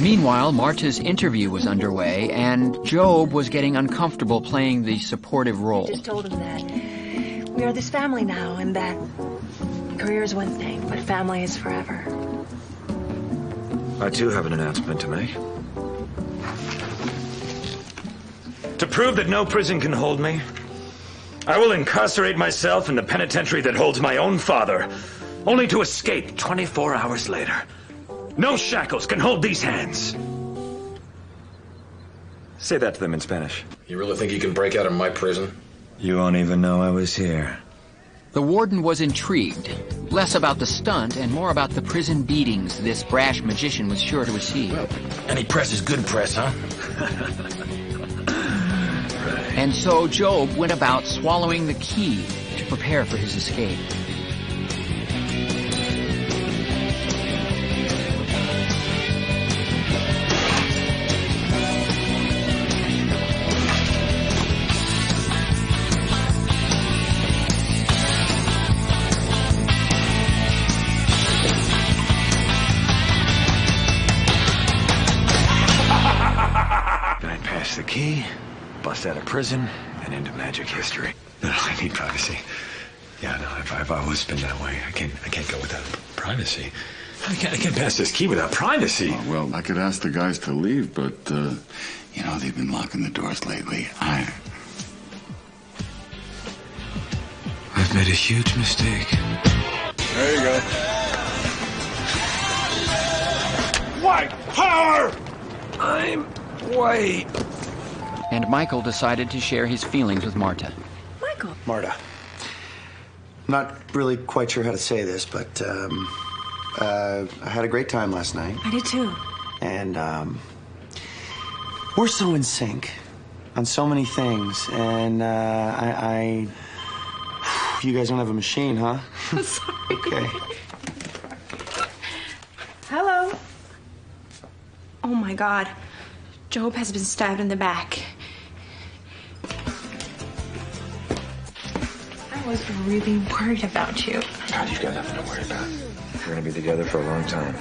Meanwhile, Marta's interview was underway, and Job was getting uncomfortable playing the supportive role. I just told him that we are this family now, and that career is one thing, but family is forever. I too have an announcement to make. To prove that no prison can hold me, I will incarcerate myself in the penitentiary that holds my own father, only to escape 24 hours later. No shackles can hold these hands. Say that to them in Spanish. You really think you can break out of my prison? You won't even know I was here. The warden was intrigued, less about the stunt and more about the prison beatings this brash magician was sure to receive. Well, any press is good press, huh? And so Job went about swallowing the key to prepare for his escape. The key, bust out of prison, and into magic history. No, I need privacy. Yeah, no, I've always been that way. I can't go without privacy. I can't pass this key without privacy. Oh, well, I could ask the guys to leave, but, you know, they've been locking the doors lately. I've made a huge mistake. There you go. White power! I'm white. And Michael decided to share his feelings with Marta. Michael. Marta. I'm not really quite sure how to say this, but I had a great time last night. I did too. And we're so in sync on so many things. And you guys don't have a machine, huh? I'm sorry. Okay. Hello. Oh my God. Job has been stabbed in the back. I was really worried about you. God, you've got nothing to worry about. We're gonna be together for a long time.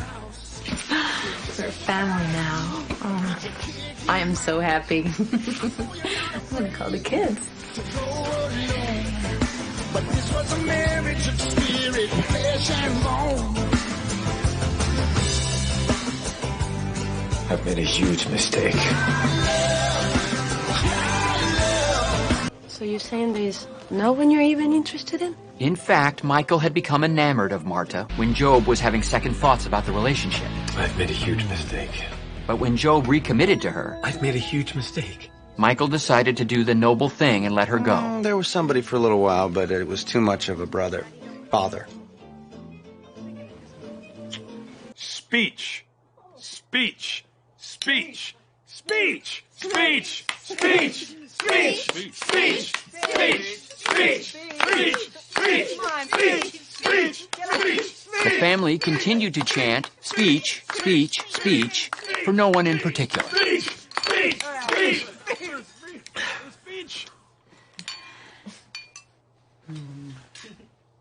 We're family now. Oh, I am so happy. I'm gonna call the kids. But this was a marriage of spirit, flesh and bone. I've made a huge mistake. So you're saying there's no one you're even interested in? In fact, Michael had become enamored of Marta when Job was having second thoughts about the relationship. I've made a huge mistake. But when Job recommitted to her, I've made a huge mistake. Michael decided to do the noble thing and let her go. There was somebody for a little while, but it was too much of a father. Speech. Speech. Speech. Speech. Speech. Speech. Speech. Speech. Speech. Speech. Speech. Speech. Speech. The family continued to chant speech, speech, speech for no one in particular. Speech. Speech. Speech. Speech.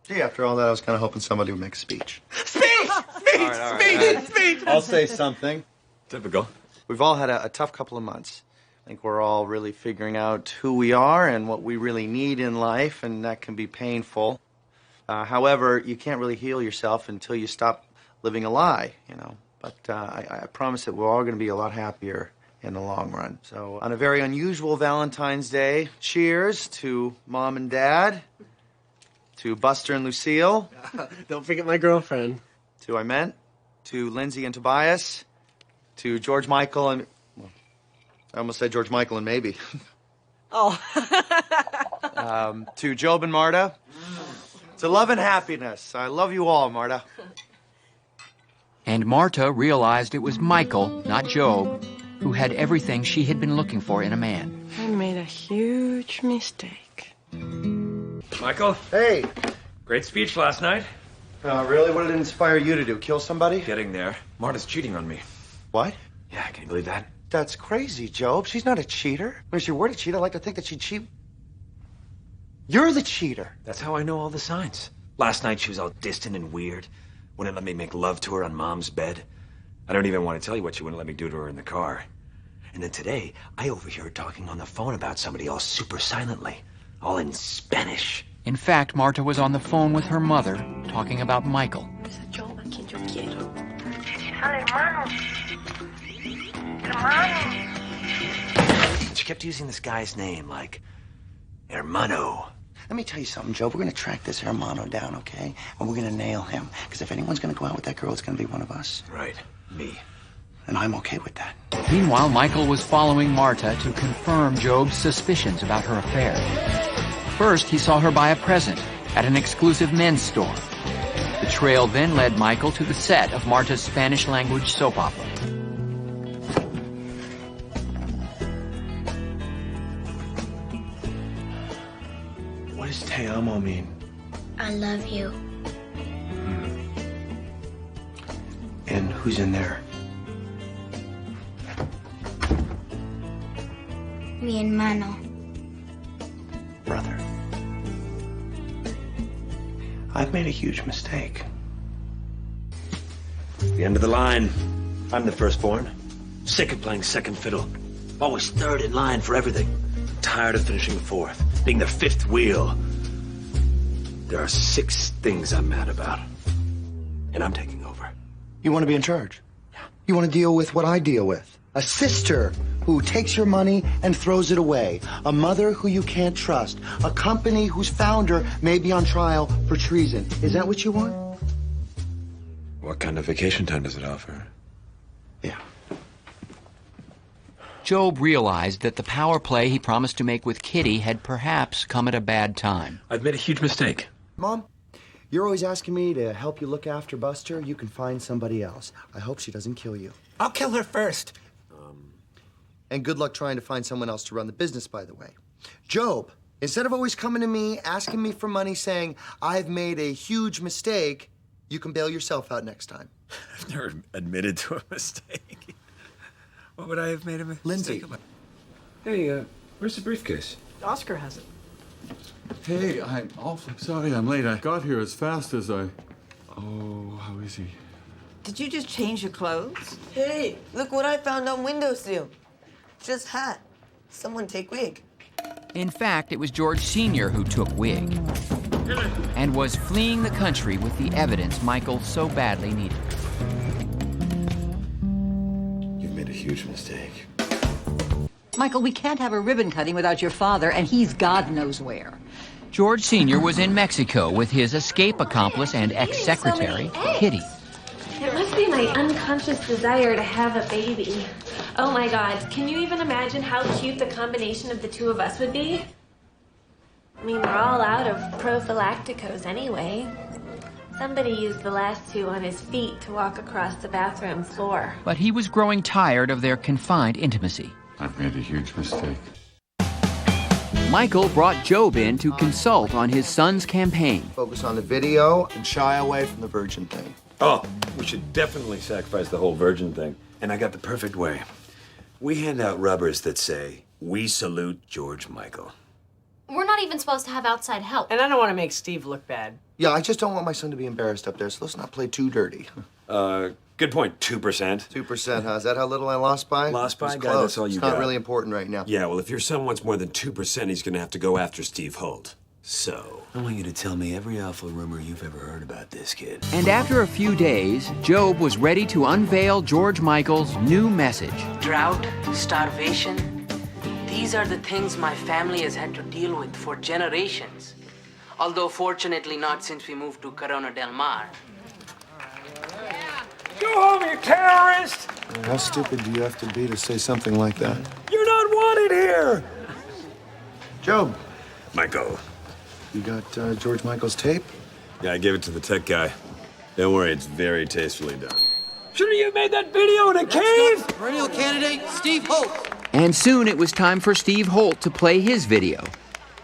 Gee, after all that, I was kind of hoping somebody would make a speech. Speech. Speech. Speech. I'll say something. Typical. We've all had a tough couple of months. I think we're all really figuring out who we are and what we really need in life, and that can be painful. However, you can't really heal yourself until you stop living a lie, you know. But I promise that we're all going to be a lot happier in the long run. So on a very unusual Valentine's Day, cheers to Mom and Dad, to Buster and Lucille. Don't forget my girlfriend. To Iment, to Lindsay and Tobias, to George Michael and... Well, I almost said George Michael and maybe. Oh. To Job and Marta. To love and happiness. I love you all, Marta. And Marta realized it was Michael, not Job, who had everything she had been looking for in a man. I made a huge mistake. Michael. Hey. Great speech last night. Really? What did it inspire you to do? Kill somebody? Getting there. Marta's cheating on me. What? Yeah, can you believe that? That's crazy, Job. She's not a cheater. If she were to cheat, I'd like to think that she'd cheat. You're the cheater. That's how I know all the signs. Last night she was all distant and weird. Wouldn't let me make love to her on Mom's bed. I don't even want to tell you what she wouldn't let me do to her in the car. And then today, I overhear her talking on the phone about somebody all super silently, all in Spanish. In fact, Marta was on the phone with her mother, talking about Michael. She kept using this guy's name, like, Hermano. Let me tell you something, Joe. We're going to track this Hermano down, okay? And we're going to nail him. Because if anyone's going to go out with that girl, it's going to be one of us. Right, me. And I'm okay with that. Meanwhile, Michael was following Marta to confirm Job's suspicions about her affair. First, he saw her buy a present at an exclusive men's store. The trail then led Michael to the set of Marta's Spanish-language soap opera. What does te amo mean? I love you. And who's in there? Mi hermano. Brother. I've made a huge mistake. The end of the line. I'm the firstborn. Sick of playing second fiddle. Always third in line for everything. Tired of finishing fourth. Being the fifth wheel. There are 6 things I'm mad about. And I'm taking over. You want to be in charge? Yeah. You want to deal with what I deal with? A sister who takes your money and throws it away. A mother who you can't trust. A company whose founder may be on trial for treason. Is that what you want? What kind of vacation time does it offer? Yeah. Job realized that the power play he promised to make with Kitty had perhaps come at a bad time. I've made a huge mistake. Mom, you're always asking me to help you look after Buster. You can find somebody else. I hope she doesn't kill you. I'll kill her first. And good luck trying to find someone else to run the business, by the way. Job, instead of always coming to me, asking me for money, saying, I've made a huge mistake, you can bail yourself out next time. I've never admitted to a mistake. What would I have made a mistake Lindsay. about? Hey, where's the briefcase? Oscar has it. Hey, I'm awfully sorry I'm late. I got here as fast as I... Oh, how is he? Did you just change your clothes? Hey, look what I found on windowsill. Just hat. Someone take wig. In fact, it was George Sr. who took wig and was fleeing the country with the evidence Michael so badly needed. You've made a huge mistake. Michael, we can't have a ribbon cutting without your father, and he's God knows where. George Sr. was in Mexico with his escape accomplice and ex-secretary, Kitty. It must be my unconscious desire to have a baby. Oh my God, can you even imagine how cute the combination of the two of us would be? I mean, we're all out of prophylacticos anyway. Somebody used the last 2 on his feet to walk across the bathroom floor. But he was growing tired of their confined intimacy. I've made a huge mistake. Michael brought Job in to consult on his son's campaign. Focus on the video and shy away from the virgin thing. Oh, we should definitely sacrifice the whole virgin thing. And I got the perfect way. We hand out rubbers that say, "We salute George Michael." We're not even supposed to have outside help. And I don't want to make Steve look bad. Yeah, I just don't want my son to be embarrassed up there, so let's not play too dirty. Good point, 2%. 2%, huh? Is that how little I lost by? Lost by? It's Guy, close. that's all you it's got. not really important right now. Yeah, well, if your son wants more than 2%, he's gonna have to go after Steve Holt. So, I want you to tell me every awful rumor you've ever heard about this kid. And after a few days, Job was ready to unveil George Michael's new message. Drought, starvation, these are the things my family has had to deal with for generations. Although fortunately not since we moved to Corona del Mar. Go home, you terrorist! How stupid do you have to be to say something like that? You're not wanted here! Job, Michael. you got George Michael's tape? Yeah, I gave it to the tech guy. Don't worry, it's very tastefully done. Shouldn't you have made that video in a cave? Perennial candidate, Steve Holt. And soon it was time for Steve Holt to play his video,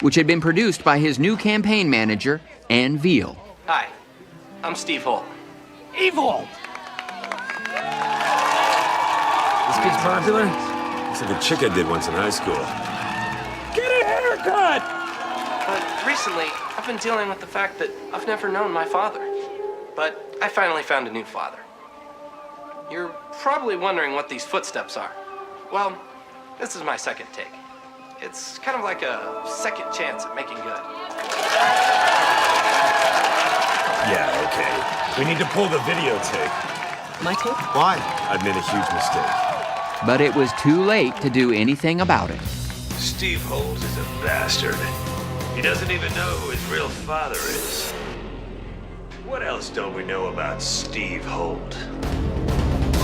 which had been produced by his new campaign manager, Ann Veal. Hi, I'm Steve Holt. Evil! This kid's popular? Looks like a chick I did once in high school. Get a haircut! Recently, I've been dealing with the fact that I've never known my father. But I finally found a new father. Your probably wondering what these footsteps are. Well, this is my second take. It's kind of like a second chance at making good. Yeah, okay. We need to pull the videotape. My tape? Why? I've made a huge mistake. But it was too late to do anything about it. Steve Holt is a bastard. He doesn't even know who his real father is. What else don't we know about Steve Holt?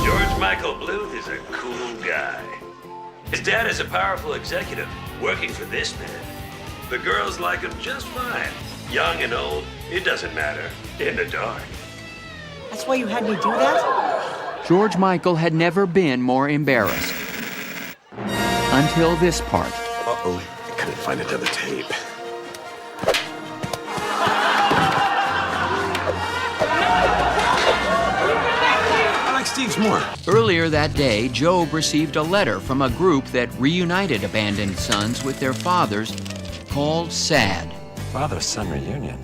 George Michael Bluth is a cool guy. His dad is a powerful executive working for this man. The girls like him just fine. Young and old, it doesn't matter. In the dark. That's why you had me do that? George Michael had never been more embarrassed. Until this part. Uh-oh, I couldn't find another tape. I like Steve's more. Earlier that day, Job received a letter from a group that reunited abandoned sons with their fathers, called SAD. Father-son reunion.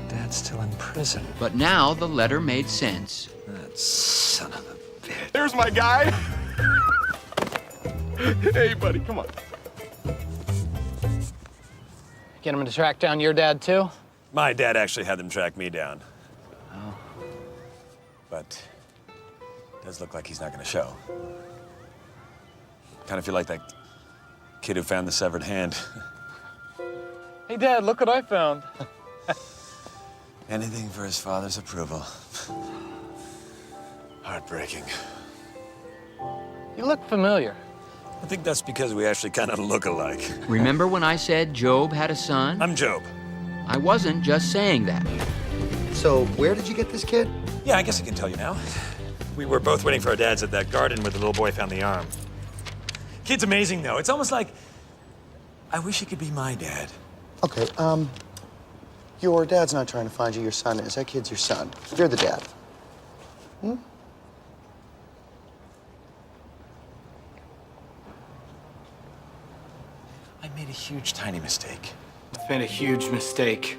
Dad's still in prison. But now the letter made sense. That son of a bitch. There's my guy. Hey, buddy, come on. Get him to track down your dad, too? My dad actually had them track me down. Oh. But it does look like he's not going to show. Kind of feel like that kid who found the severed hand. Hey, Dad, look what I found. Anything for his father's approval. Heartbreaking. You look familiar. I think that's because we actually kind of look alike. Remember when I said Job had a son? I'm Job. I wasn't just saying that. So, where did you get this kid? Yeah, I guess I can tell you now. We were both waiting for our dads at that garden where the little boy found the arm. Kid's amazing, though. It's almost like I wish he could be my dad. Okay, your dad's not trying to find you, your son is. That kid's your son. You're the dad. Hmm? I made a huge, tiny mistake. It's been a huge mistake.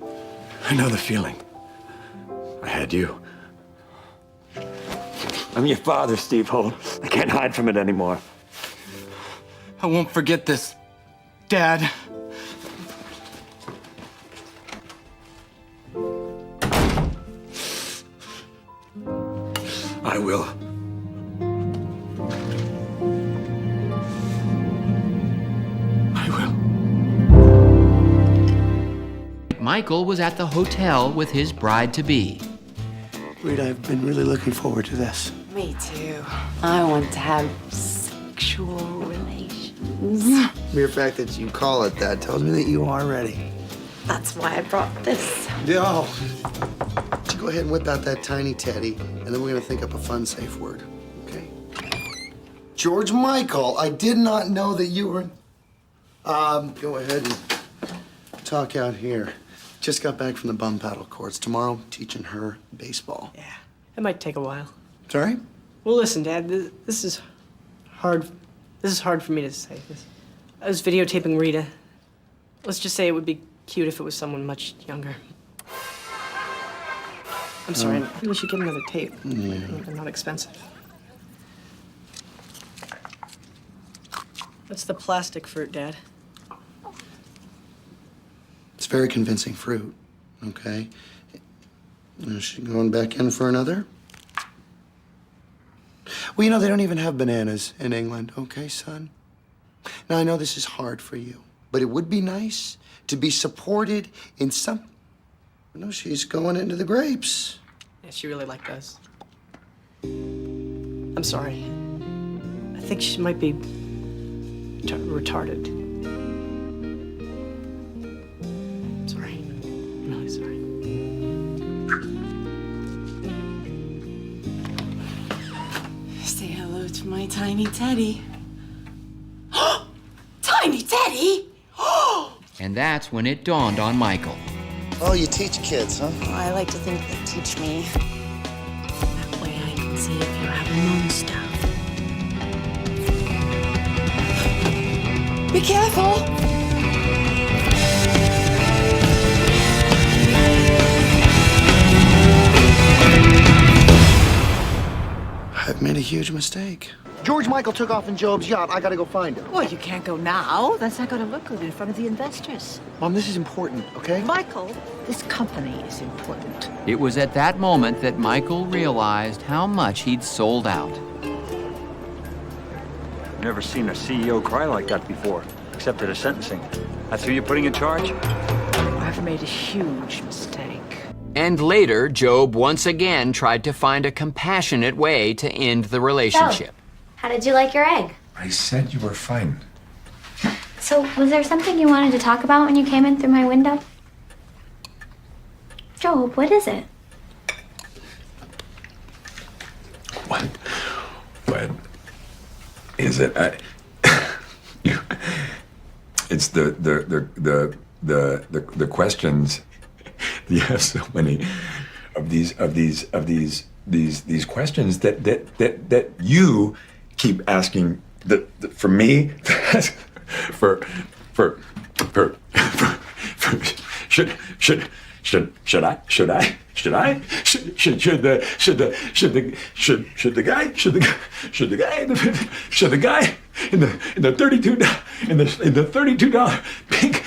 I know the feeling. I had you. I'm your father, Steve Holt. I can't hide from it anymore. I won't forget this, Dad. I will. Michael was at the hotel with his bride-to-be. Rita, I've been really looking forward to this. Me too. I want to have sexual relations. Mere fact that you call it that tells me that you are ready. That's why I brought this. Yo! You go ahead and whip out that tiny teddy, and then we're gonna think up a fun, safe word, okay? George Michael, I did not know that you were... Go ahead and talk out here. Just got back from the bum paddle courts. Tomorrow, teaching her baseball. Yeah, it might take a while. Sorry? Well, listen, Dad, this is hard. This is hard for me to say. I was videotaping Rita. Let's just say it would be cute if it was someone much younger. I'm sorry, maybe we should get another tape. They're not expensive. What's the plastic fruit, Dad? It's very convincing fruit, okay? Is she going back in for another? Well, you know, they don't even have bananas in England, okay, son? Now, I know this is hard for you, but it would be nice to be supported in some... No, she's going into the grapes. Yeah, she really liked us. I'm sorry. I think she might be retarded. Sorry. I'm really sorry. Say hello to my tiny teddy. Tiny teddy? And that's when it dawned on Michael. Oh, you teach kids, huh? Oh, I like to think they teach me. That way I can see if you have moon stuff. Be careful! Made a huge mistake. George Michael took off in Job's yacht. I gotta go find him. Well, you can't go now. That's not going to look good in front of the investors. Mom, this is important, okay? Michael, this company is important. It was at that moment that Michael realized how much he'd sold out. Never seen a CEO cry like that before, except at a sentencing. That's who you're putting in charge? I've made a huge mistake. And later, Job once again tried to find a compassionate way to end the relationship. How did you like your egg? I said you were fine. So, was there something you wanted to talk about when you came in through my window? Job, what is it? What is it? It's the questions. You have so many of these questions that you keep asking for me for should the guy in the $32 pink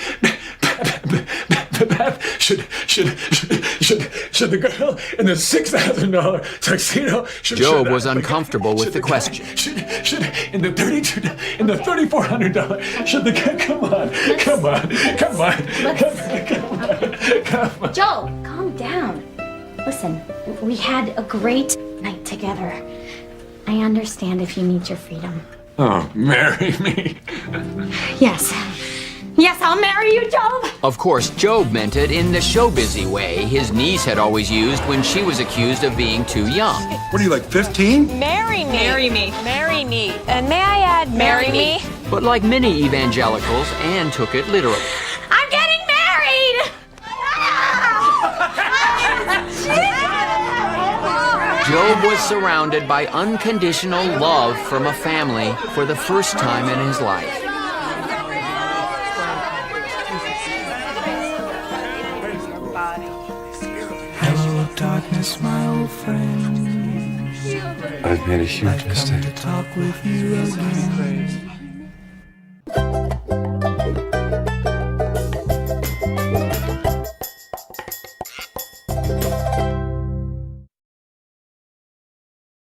bath should the girl in the $6,000 tuxedo Job was uncomfortable with the question. Should in the $3,400 should the guy come on. Job, calm down. Listen, we had a great night together. I understand if you need your freedom. Oh, marry me. Yes. Yes, I'll marry you, Job! Of course, Job meant it in the showbizy way his niece had always used when she was accused of being too young. What are you, like 15? Marry me. Marry me. Marry me. And may I add, marry me? But like many evangelicals, Anne took it literally. I'm getting married! Job was surrounded by unconditional love from a family for the first time in his life. Hello, darkness, my old friend. I've made a huge mistake. Talk with you again.